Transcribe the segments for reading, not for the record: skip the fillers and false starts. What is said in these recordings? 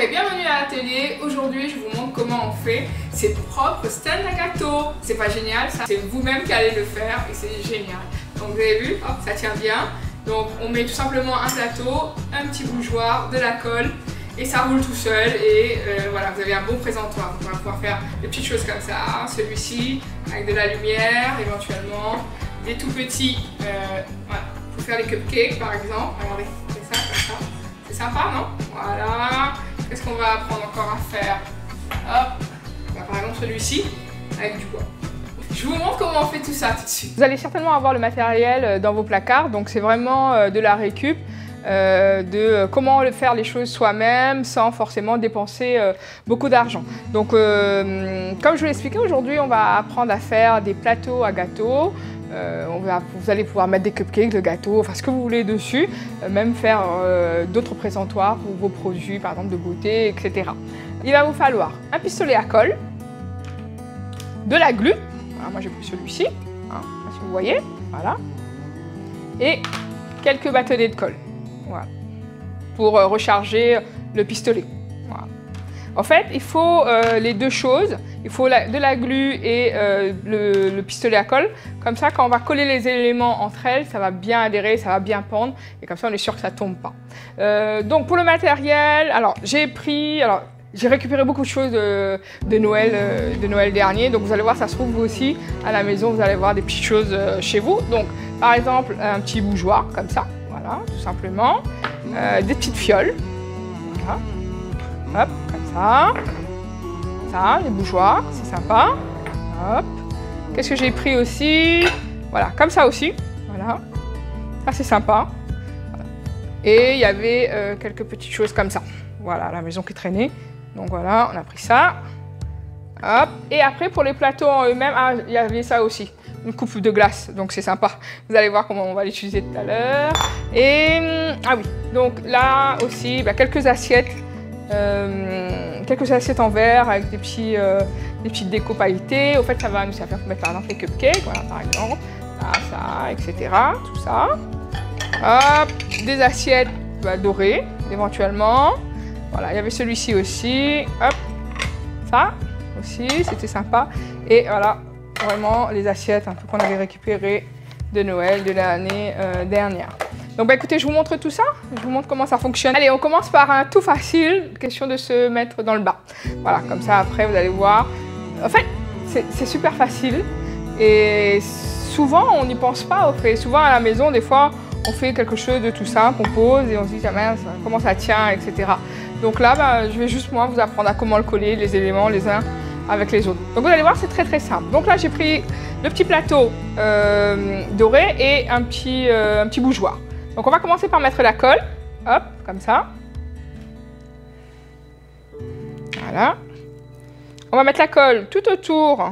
et bienvenue à l'atelier. Aujourd'hui, je vous montre comment on fait ses propres stands à gâteaux. C'est pas génial ça? C'est vous-même qui allez le faire et c'est génial. Donc vous avez vu, hop, ça tient bien. Donc on met tout simplement un plateau, un petit bougeoir, de la colle et ça roule tout seul et voilà, vous avez un bon présentoir. On va pouvoir faire des petites choses comme ça, celui-ci avec de la lumière éventuellement, des tout petits, voilà, pour faire les cupcakes par exemple. Regardez, c'est ça comme ça. C'est sympa, non? Voilà. Qu'est-ce qu'on va apprendre encore à faire? Hop. Bah, par exemple celui-ci avec du bois. Je vous montre comment on fait tout ça tout de suite. Vous allez certainement avoir le matériel dans vos placards, donc c'est vraiment de la récup, de comment faire les choses soi-même sans forcément dépenser beaucoup d'argent. Donc comme je vous l'ai expliqué, aujourd'hui on va apprendre à faire des plateaux à gâteaux. Vous allez pouvoir mettre des cupcakes, de gâteaux, enfin ce que vous voulez dessus, même faire d'autres présentoirs pour vos produits, par exemple de beauté, etc. Il va vous falloir un pistolet à colle, de la glu, voilà, moi j'ai pris celui-ci, hein, si vous voyez, voilà, et quelques bâtonnets de colle, voilà, pour recharger le pistolet. Voilà. En fait, il faut les deux choses. Il faut de la glu et le pistolet à colle. Comme ça, quand on va coller les éléments entre elles, ça va bien adhérer, ça va bien pendre. Et comme ça, on est sûr que ça ne tombe pas. Donc, pour le matériel, alors j'ai récupéré beaucoup de choses de Noël dernier. Donc, vous allez voir, ça se trouve vous aussi à la maison. Vous allez voir des petites choses chez vous. Donc, par exemple, un petit bougeoir, comme ça. Voilà, tout simplement. Des petites fioles. Voilà. Hop, comme ça. Ça, les bougeoirs, c'est sympa. Hop. Qu'est-ce que j'ai pris aussi? Voilà, comme ça aussi. Voilà. Ça, c'est sympa. Voilà. Et il y avait quelques petites choses comme ça. Voilà, la maison qui traînait. Donc voilà, on a pris ça. Hop. Et après, pour les plateaux en eux-mêmes, il y avait ça aussi. Une coupe de glace, donc c'est sympa. Vous allez voir comment on va l'utiliser tout à l'heure. Et, ah oui, donc là aussi, quelques assiettes. Quelques assiettes en verre avec des petites décos pailletées. Au fait, ça va nous servir pour mettre par exemple les cupcakes, voilà, par exemple, ça, etc. Tout ça. Hop, des assiettes dorées, éventuellement. Voilà, il y avait celui-ci aussi. Hop, ça aussi, c'était sympa. Et voilà, vraiment les assiettes un peu qu'on avait récupérées de Noël de l'année dernière. Donc écoutez, je vous montre tout ça, je vous montre comment ça fonctionne. Allez, on commence par un tout facile, question de se mettre dans le bain. Voilà, comme ça après vous allez voir. En fait, c'est super facile et souvent on n'y pense pas. Souvent à la maison, des fois, on fait quelque chose de tout simple, on pose et on se dit, ah mince, comment ça tient, etc. Donc là, je vais juste moi vous apprendre à comment le coller, les éléments les uns avec les autres. Donc vous allez voir, c'est très très simple. Donc là, j'ai pris le petit plateau doré et un petit bougeoir. Donc on va commencer par mettre la colle, hop, comme ça. Voilà. On va mettre la colle tout autour.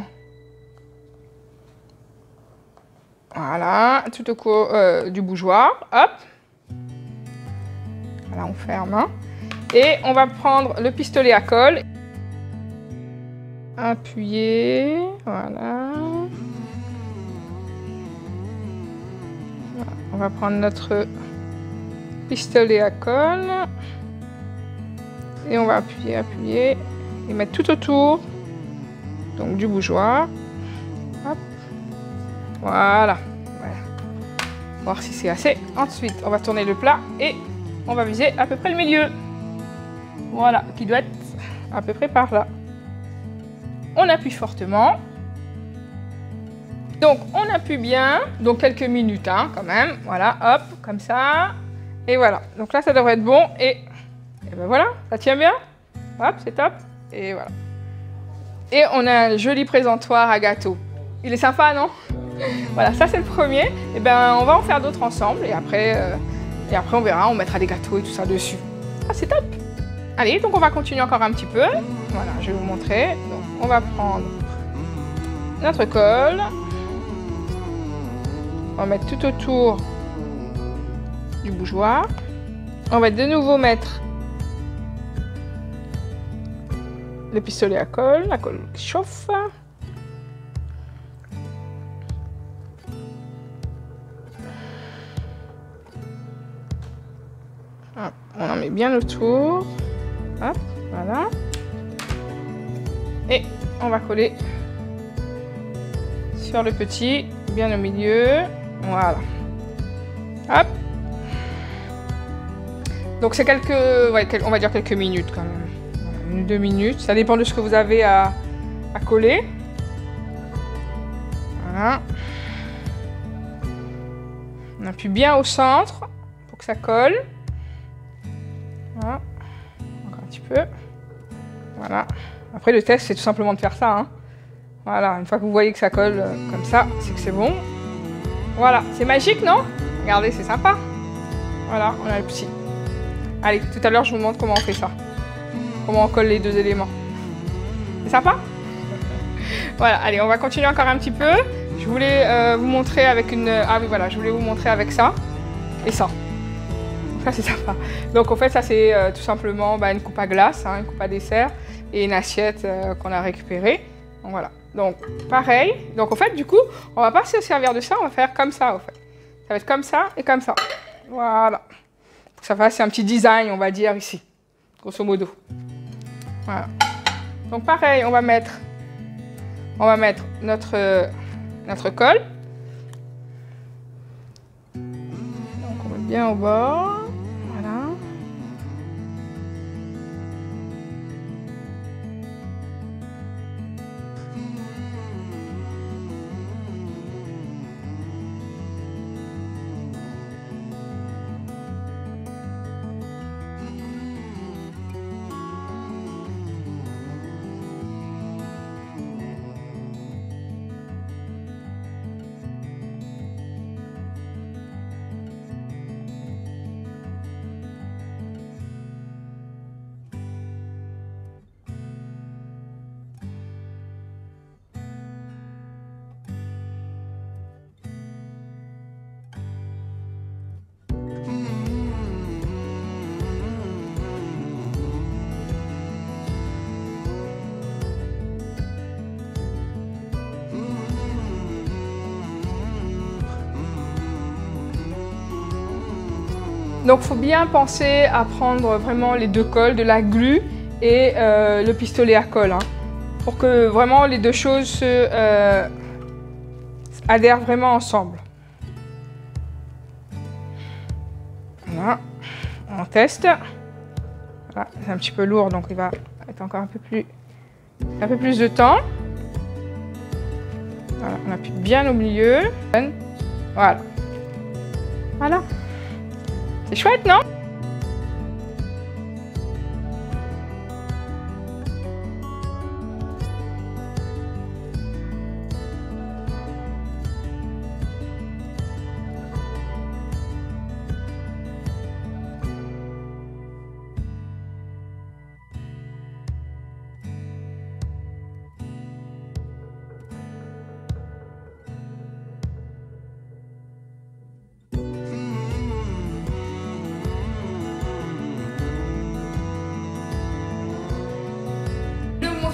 Voilà, tout autour du bougeoir, hop. Voilà, on ferme. Hein. Et on va prendre le pistolet à colle. Appuyer, voilà. On va prendre notre pistolet à colle et on va appuyer et mettre tout autour donc du bougeoir. Hop. Voilà. Voir si c'est assez. Ensuite, on va tourner le plat et on va viser à peu près le milieu. Voilà, qui doit être à peu près par là. On appuie fortement. Donc, on appuie bien, donc quelques minutes hein, quand même, voilà, hop, comme ça, et voilà. Donc là, ça devrait être bon, et ben voilà, ça tient bien, hop, c'est top, et voilà. Et on a un joli présentoir à gâteau. Il est sympa, non? Voilà, ça c'est le premier, et ben on va en faire d'autres ensemble, et après on verra, on mettra des gâteaux et tout ça dessus. Ah, c'est top! Allez, donc on va continuer encore un petit peu, voilà, je vais vous montrer. Donc, on va prendre notre colle. On va mettre tout autour du bougeoir. On va de nouveau mettre le pistolet à colle, la colle qui chauffe. On en met bien autour. Hop. Et on va coller sur le petit, bien au milieu. Voilà. Hop. Donc c'est quelques, ouais, on va dire quelques minutes quand même. 1-2 minutes. Ça dépend de ce que vous avez à coller. Voilà. On appuie bien au centre pour que ça colle. Voilà. Encore un petit peu. Voilà. Après le test c'est tout simplement de faire ça. Hein. Voilà. Une fois que vous voyez que ça colle comme ça, c'est que c'est bon. Voilà. C'est magique, non? Regardez, c'est sympa. Voilà, on a le petit. Allez, tout à l'heure je vous montre comment on fait ça. Comment on colle les deux éléments. C'est sympa? Voilà, allez, on va continuer encore un petit peu. Je voulais vous montrer avec une... Ah oui, voilà, je voulais vous montrer avec ça et ça. Ça, c'est sympa. Donc, en fait, ça, c'est tout simplement une coupe à glace, hein, une coupe à dessert et une assiette qu'on a récupérée. Donc, voilà. Donc, pareil. Donc, en fait, du coup, on va pas se servir de ça, on va faire comme ça, en fait. Ça va être comme ça et comme ça. Voilà. Ça fasse un petit design, on va dire, ici. Grosso modo. Voilà. Donc, pareil, on va mettre notre colle. Donc on met bien au bord. Voilà. Donc, il faut bien penser à prendre vraiment les deux colles, de la glu et le pistolet à colle, hein, pour que vraiment les deux choses se adhèrent vraiment ensemble. Voilà, on teste. Voilà, c'est un petit peu lourd, donc il va être encore un peu plus de temps. Voilà, on appuie bien au milieu. Voilà. Voilà. C'est chouette, non?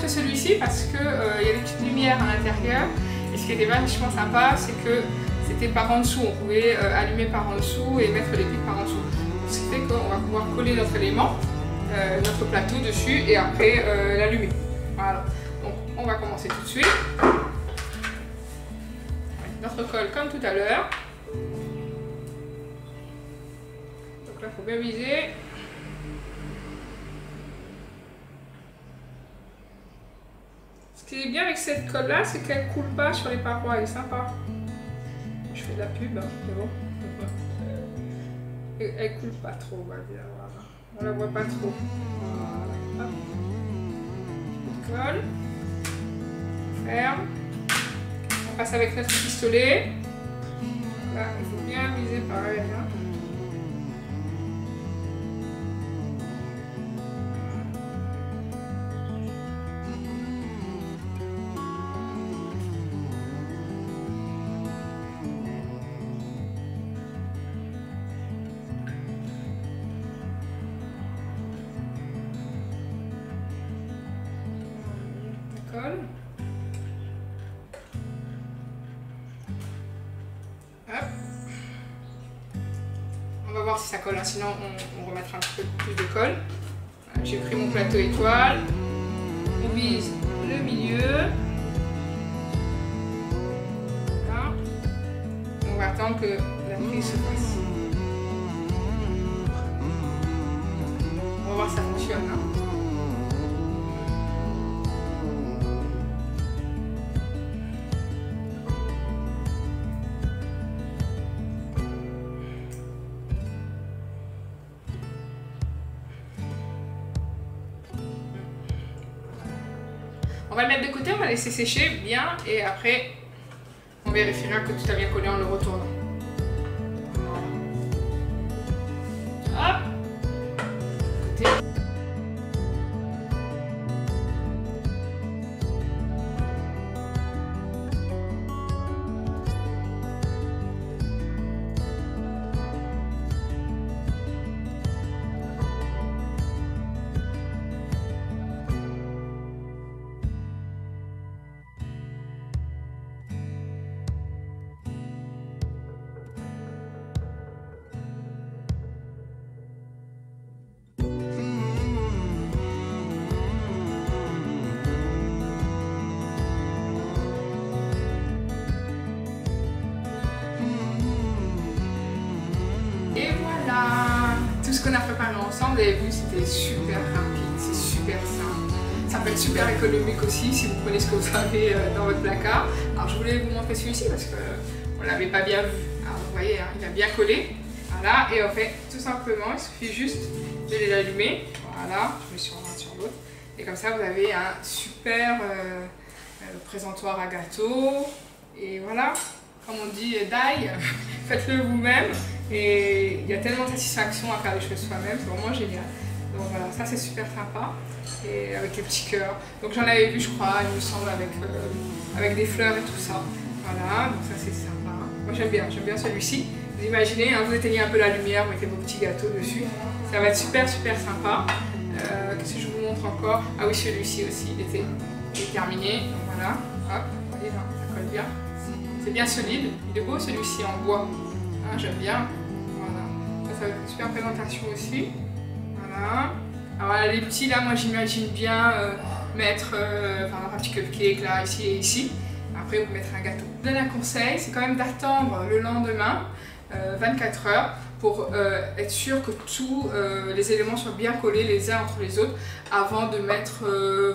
Celui-ci parce que il y a des petites lumières à l'intérieur et ce qui était vachement sympa c'est que c'était par en dessous, on pouvait allumer par en dessous et mettre les piles par en dessous. Ce qui fait qu'on va pouvoir coller notre élément, notre plateau dessus et après l'allumer. Voilà, donc on va commencer tout de suite. Notre colle comme tout à l'heure. Donc là il faut bien viser. Ce qui est bien avec cette colle là, c'est qu'elle ne coule pas sur les parois, elle est sympa. Je fais de la pub, hein, c'est bon. Et elle ne coule pas trop, on va dire. Voilà. On la voit pas trop. Voilà. On colle. On ferme. On passe avec notre pistolet. Là, il faut bien viser pareil. Hein. Hop. On va voir si ça colle, hein. Sinon on remettra un petit peu plus de colle. J'ai pris mon plateau étoile, on vise le milieu. Voilà. On va attendre que la prise se fasse. On va voir si ça fonctionne. Hein. On va le mettre de côté, on va laisser sécher bien et après on vérifiera que tout a bien collé en le retournant. Hop. Côté. Et voilà, tout ce qu'on a préparé ensemble, vous avez vu, c'était super rapide, c'est super simple. Ça peut être super économique aussi si vous prenez ce que vous avez dans votre placard. Alors je voulais vous montrer celui-ci parce qu'on ne l'avait pas bien vu. Alors vous voyez, hein, il a bien collé. Voilà, et en fait, tout simplement, il suffit juste de l'allumer. Voilà, je mets sur l'un sur l'autre. Et comme ça, vous avez un super présentoir à gâteau. Et voilà, comme on dit, d'ail, faites-le vous-même. Et il y a tellement de satisfaction à faire les choses soi-même, c'est vraiment génial. Donc voilà, ça c'est super sympa. Et avec les petits cœurs. Donc j'en avais vu, je crois, il me semble, avec des fleurs et tout ça. Voilà, donc ça c'est sympa. Moi j'aime bien celui-ci. Vous imaginez, hein, vous éteignez un peu la lumière, vous mettez vos petits gâteaux dessus. Ça va être super sympa. Qu'est-ce que je vous montre encore? Ah oui, celui-ci aussi, il est terminé. Donc voilà, hop, vous voyez là, ça colle bien. C'est bien solide. Il est beau celui-ci en bois. Ah, j'aime bien. Voilà. Ça va être une super présentation aussi. Voilà. Alors les petits là, moi j'imagine bien mettre un petit cupcake là, ici et ici. Après vous mettre un gâteau. Je vous donne un conseil, c'est quand même d'attendre le lendemain, 24 heures, pour être sûr que tous les éléments soient bien collés les uns entre les autres avant de mettre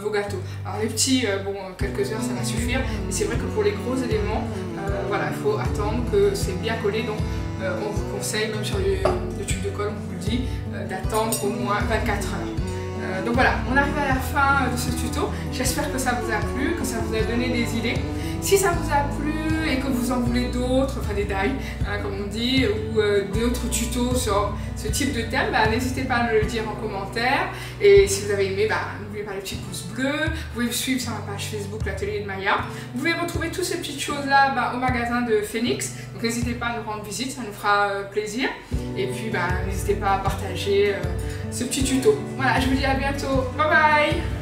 vos gâteaux. Alors les petits, bon, quelques heures ça va suffire, mais c'est vrai que pour les gros éléments, voilà, il faut attendre que c'est bien collé. Donc on vous conseille, même sur le tube de colle, on vous le dit, d'attendre au moins 24 heures. Donc voilà, on arrive à la fin de ce tuto. J'espère que ça vous a plu, que ça vous a donné des idées. Si ça vous a plu et que vous en voulez d'autres, enfin des die, hein, comme on dit, ou d'autres tutos sur ce type de thème, bah, n'hésitez pas à me le dire en commentaire. Et si vous avez aimé, bah, n'oubliez pas les petits pouces bleus. Vous pouvez me suivre sur ma page Facebook, l'Atelier de Maya. Vous pouvez retrouver toutes ces petites choses-là bah, au magasin de Phoenix. Donc n'hésitez pas à nous rendre visite, ça nous fera plaisir. Et puis bah, n'hésitez pas à partager ce petit tuto. Voilà, je vous dis à bientôt. Bye bye!